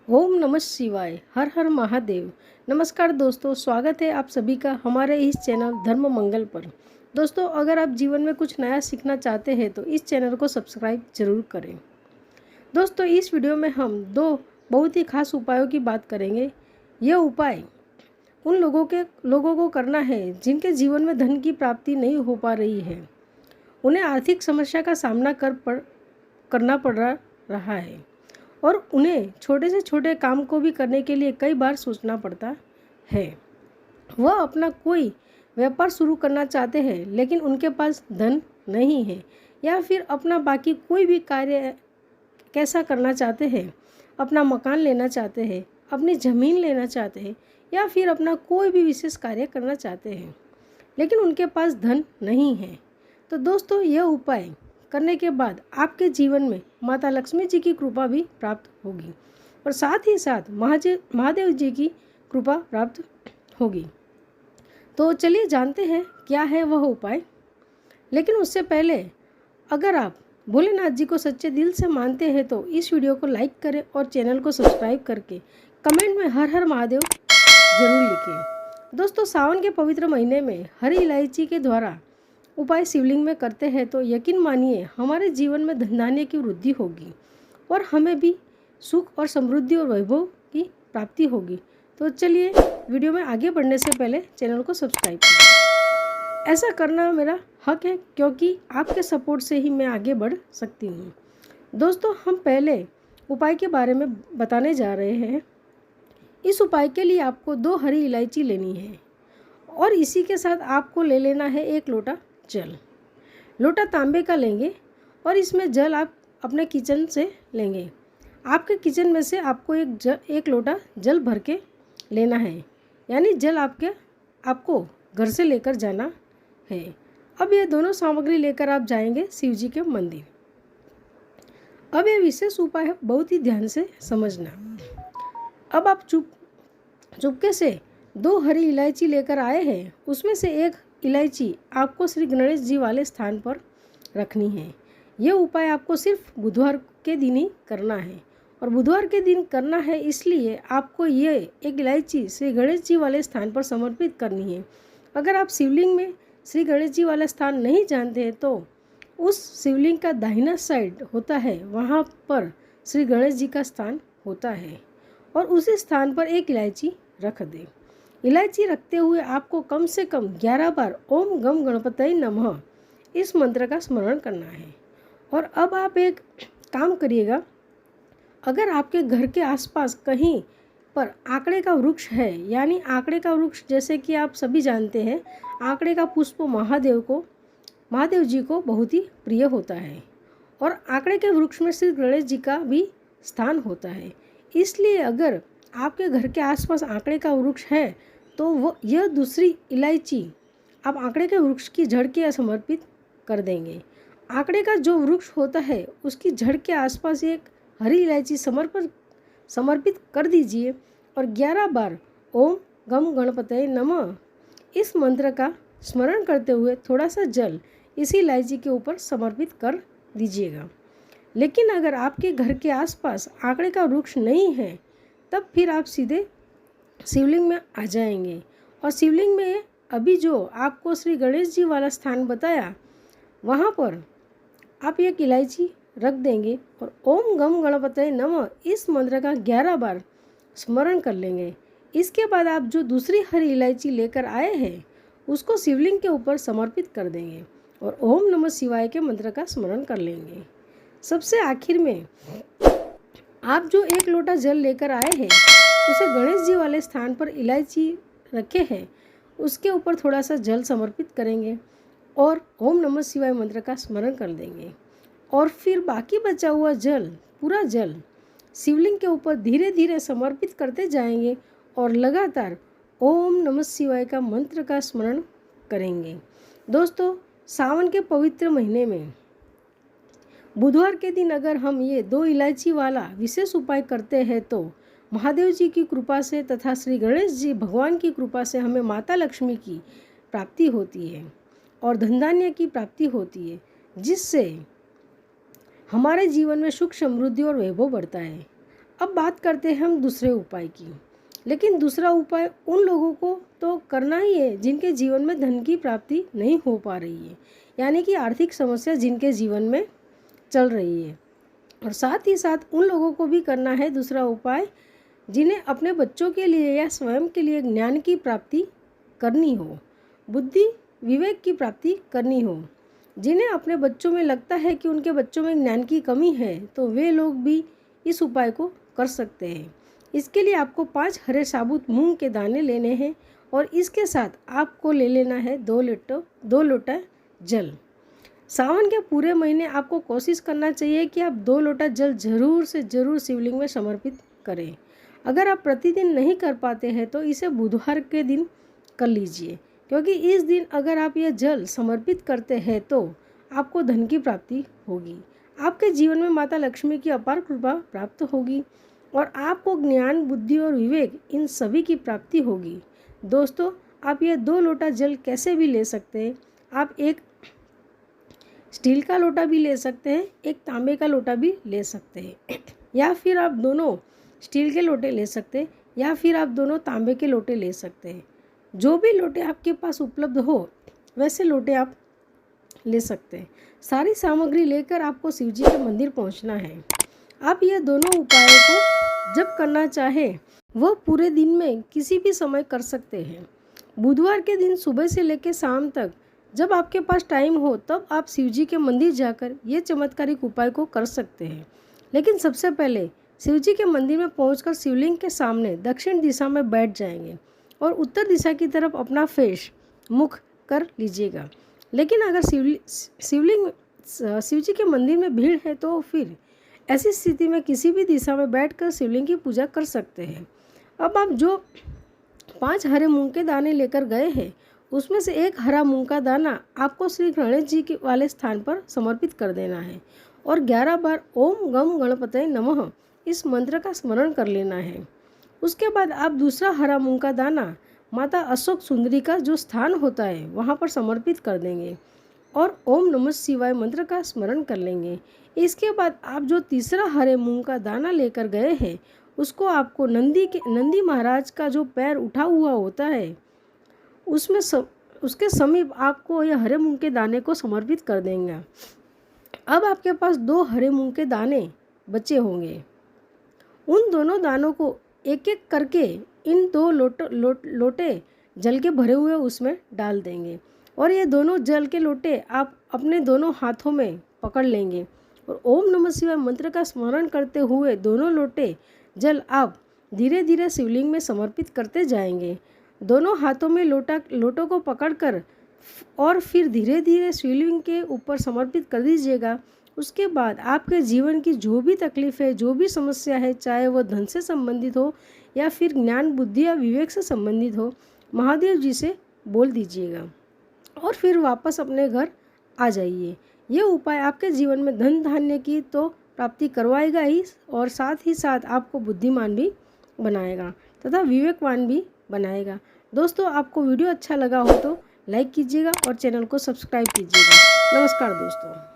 ओम नमः शिवाय। हर हर महादेव। नमस्कार दोस्तों, स्वागत है आप सभी का हमारे इस चैनल धर्म मंगल पर। दोस्तों, अगर आप जीवन में कुछ नया सीखना चाहते हैं तो इस चैनल को सब्सक्राइब जरूर करें। दोस्तों, इस वीडियो में हम दो बहुत ही खास उपायों की बात करेंगे। यह उपाय उन लोगों को करना है जिनके जीवन में धन की प्राप्ति नहीं हो पा रही है, उन्हें आर्थिक समस्या का सामना करना पड़ रहा है और उन्हें छोटे से छोटे काम को भी करने के लिए कई बार सोचना पड़ता है। वह अपना कोई व्यापार शुरू करना चाहते हैं लेकिन उनके पास धन नहीं है, या फिर अपना बाकी कोई भी कार्य कैसा करना चाहते हैं, अपना मकान लेना चाहते हैं, अपनी ज़मीन लेना चाहते हैं, या फिर अपना कोई भी विशेष कार्य करना चाहते हैं लेकिन उनके पास धन नहीं है। तो दोस्तों, यह उपाय करने के बाद आपके जीवन में माता लक्ष्मी जी की कृपा भी प्राप्त होगी और साथ ही साथ महादेव जी की कृपा प्राप्त होगी। तो चलिए जानते हैं क्या है वह उपाय। लेकिन उससे पहले, अगर आप भोलेनाथ जी को सच्चे दिल से मानते हैं तो इस वीडियो को लाइक करें और चैनल को सब्सक्राइब करके कमेंट में हर हर महादेव जरूर लिखें। दोस्तों, सावन के पवित्र महीने में हरी इलायची के द्वारा उपाय शिवलिंग में करते हैं तो यकीन मानिए हमारे जीवन में धन धान्य की वृद्धि होगी और हमें भी सुख और समृद्धि और वैभव की प्राप्ति होगी। तो चलिए, वीडियो में आगे बढ़ने से पहले चैनल को सब्सक्राइब करें। ऐसा करना मेरा हक है क्योंकि आपके सपोर्ट से ही मैं आगे बढ़ सकती हूँ। दोस्तों, हम पहले उपाय के बारे में बताने जा रहे हैं। इस उपाय के लिए आपको 2 हरी इलायची लेनी है और इसी के साथ आपको ले लेना है 1 लोटा जल। लोटा तांबे का लेंगे और इसमें जल आप अपने किचन से लेंगे। आपके किचन में से आपको एक लोटा जल भर के लेना है, यानी जल आपको घर से लेकर जाना है। अब ये दोनों सामग्री लेकर आप जाएंगे शिव जी के मंदिर। अब ये विशेष उपाय है, बहुत ही ध्यान से समझना। अब आप चुपके से 2 हरी इलायची लेकर आए हैं, उसमें से 1 इलायची आपको श्री गणेश जी वाले स्थान पर रखनी है। यह उपाय आपको सिर्फ बुधवार के दिन ही करना है और बुधवार के दिन करना है, इसलिए आपको ये 1 इलायची श्री गणेश जी वाले स्थान पर समर्पित करनी है। अगर आप शिवलिंग में श्री गणेश जी वाला स्थान नहीं जानते हैं तो उस शिवलिंग का दाहिना साइड होता है, वहाँ पर श्री गणेश जी का स्थान होता है और उसी स्थान पर 1 इलायची रख दें। इलायची रखते हुए आपको कम से कम 11 बार ओम गम गणपतये नमः इस मंत्र का स्मरण करना है। और अब आप एक काम करिएगा, अगर आपके घर के आसपास कहीं पर आंकड़े का वृक्ष है, यानी आंकड़े का वृक्ष जैसे कि आप सभी जानते हैं, आंकड़े का पुष्प महादेव जी को बहुत ही प्रिय होता है और आंकड़े के वृक्ष में श्री गणेश जी का भी स्थान होता है। इसलिए अगर आपके घर के आसपास आंकड़े का वृक्ष है तो यह दूसरी इलायची आप आंकड़े के वृक्ष की जड़ के समर्पित कर देंगे। आंकड़े का जो वृक्ष होता है उसकी जड़ के आसपास एक हरी इलायची समर्पित कर दीजिए और 11 बार ओम गम गणपतये नमः इस मंत्र का स्मरण करते हुए थोड़ा सा जल इसी इलायची के ऊपर समर्पित कर दीजिएगा। लेकिन अगर आपके घर के आसपास आंकड़े का वृक्ष नहीं है तब फिर आप सीधे शिवलिंग में आ जाएंगे और शिवलिंग में अभी जो आपको श्री गणेश जी वाला स्थान बताया वहाँ पर आप 1 इलायची रख देंगे और ओम गम गणपतये नमः इस मंत्र का 11 बार स्मरण कर लेंगे। इसके बाद आप जो दूसरी हरी इलायची लेकर आए हैं उसको शिवलिंग के ऊपर समर्पित कर देंगे और ओम नमः शिवाय के मंत्र का स्मरण कर लेंगे। सबसे आखिर में आप जो 1 लोटा जल लेकर आए हैं उसे गणेश जी वाले स्थान पर इलायची रखे हैं उसके ऊपर थोड़ा सा जल समर्पित करेंगे और ओम नमः शिवाय मंत्र का स्मरण कर देंगे और फिर बाकी बचा हुआ पूरा जल शिवलिंग के ऊपर धीरे धीरे समर्पित करते जाएंगे और लगातार ओम नमः शिवाय का मंत्र का स्मरण करेंगे। दोस्तों, सावन के पवित्र महीने में बुधवार के दिन अगर हम ये 2 इलायची वाला विशेष उपाय करते हैं तो महादेव जी की कृपा से तथा श्री गणेश जी भगवान की कृपा से हमें माता लक्ष्मी की प्राप्ति होती है और धन धान्य की प्राप्ति होती है, जिससे हमारे जीवन में सुख समृद्धि और वैभव बढ़ता है। अब बात करते हैं हम दूसरे उपाय की। लेकिन दूसरा उपाय उन लोगों को तो करना ही है जिनके जीवन में धन की प्राप्ति नहीं हो पा रही है, यानी कि आर्थिक समस्या जिनके जीवन में चल रही है। और साथ ही साथ उन लोगों को भी करना है दूसरा उपाय जिन्हें अपने बच्चों के लिए या स्वयं के लिए ज्ञान की प्राप्ति करनी हो, बुद्धि विवेक की प्राप्ति करनी हो। जिन्हें अपने बच्चों में लगता है कि उनके बच्चों में ज्ञान की कमी है, तो वे लोग भी इस उपाय को कर सकते हैं। इसके लिए आपको 5 हरे साबुत मूंग के दाने लेने हैं और इसके साथ आपको ले लेना है 2 लोटा जल। सावन के पूरे महीने आपको कोशिश करना चाहिए कि आप 2 लोटा जल जरूर से जरूर शिवलिंग में समर्पित करें। अगर आप प्रतिदिन नहीं कर पाते हैं तो इसे बुधवार के दिन कर लीजिए, क्योंकि इस दिन अगर आप यह जल समर्पित करते हैं तो आपको धन की प्राप्ति होगी, आपके जीवन में माता लक्ष्मी की अपार कृपा प्राप्त होगी और आपको ज्ञान बुद्धि और विवेक इन सभी की प्राप्ति होगी। दोस्तों, आप यह 2 लोटा जल कैसे भी ले सकते हैं। आप एक स्टील का लोटा भी ले सकते हैं, एक तांबे का लोटा भी ले सकते हैं, या फिर आप दोनों स्टील के लोटे ले सकते हैं या फिर आप दोनों तांबे के लोटे ले सकते हैं। जो भी लोटे आपके पास उपलब्ध हो वैसे लोटे आप ले सकते हैं। सारी सामग्री लेकर आपको शिवजी के मंदिर पहुंचना है। आप ये दोनों उपायों को जब करना चाहे वह पूरे दिन में किसी भी समय कर सकते हैं। बुधवार के दिन सुबह से लेकर शाम तक जब आपके पास टाइम हो तब आप शिवजी के मंदिर जाकर ये चमत्कारिक उपाय को कर सकते हैं। लेकिन सबसे पहले शिवजी के मंदिर में पहुंचकर शिवलिंग के सामने दक्षिण दिशा में बैठ जाएंगे और उत्तर दिशा की तरफ अपना फेस मुख कर लीजिएगा। लेकिन अगर शिवजी के मंदिर में भीड़ है तो फिर ऐसी स्थिति में किसी भी दिशा में बैठकर शिवलिंग की पूजा कर सकते हैं। अब आप जो 5 हरे मूंग के दाने लेकर गए हैं उसमें से एक हरा मूंग का दाना आपको श्री गणेश जी के वाले स्थान पर समर्पित कर देना है और 11 बार ओम गम गणपतये नमः इस मंत्र का स्मरण कर लेना है। उसके बाद आप दूसरा हरा मूंग का दाना माता अशोक सुंदरी का जो स्थान होता है वहाँ पर समर्पित कर देंगे और ओम नमः शिवाय मंत्र का स्मरण कर लेंगे। इसके बाद आप जो तीसरा हरे मूंग का दाना लेकर गए हैं उसको आपको नंदी महाराज का जो पैर उठा हुआ होता है उसके समीप आपको यह हरे मूंग के दाने को समर्पित कर देंगे। अब आपके पास 2 हरे मूंग के दाने बचे होंगे। उन दोनों दानों को एक एक करके इन 2 लोटे जल के भरे हुए उसमें डाल देंगे और ये दोनों जल के लोटे आप अपने दोनों हाथों में पकड़ लेंगे और ओम नमः शिवाय मंत्र का स्मरण करते हुए दोनों लोटे जल आप धीरे धीरे शिवलिंग में समर्पित करते जाएंगे। दोनों हाथों में लोटों को पकड़कर और फिर धीरे धीरे शिवलिंग के ऊपर समर्पित कर दीजिएगा। उसके बाद आपके जीवन की जो भी तकलीफ है, जो भी समस्या है, चाहे वह धन से संबंधित हो या फिर ज्ञान बुद्धि या विवेक से संबंधित हो, महादेव जी से बोल दीजिएगा और फिर वापस अपने घर आ जाइए। यह उपाय आपके जीवन में धन धान्य की तो प्राप्ति करवाएगा ही और साथ ही साथ आपको बुद्धिमान भी बनाएगा तथा विवेकवान भी बनाएगा। दोस्तों, आपको वीडियो अच्छा लगा हो तो लाइक कीजिएगा और चैनल को सब्सक्राइब कीजिएगा। नमस्कार दोस्तों।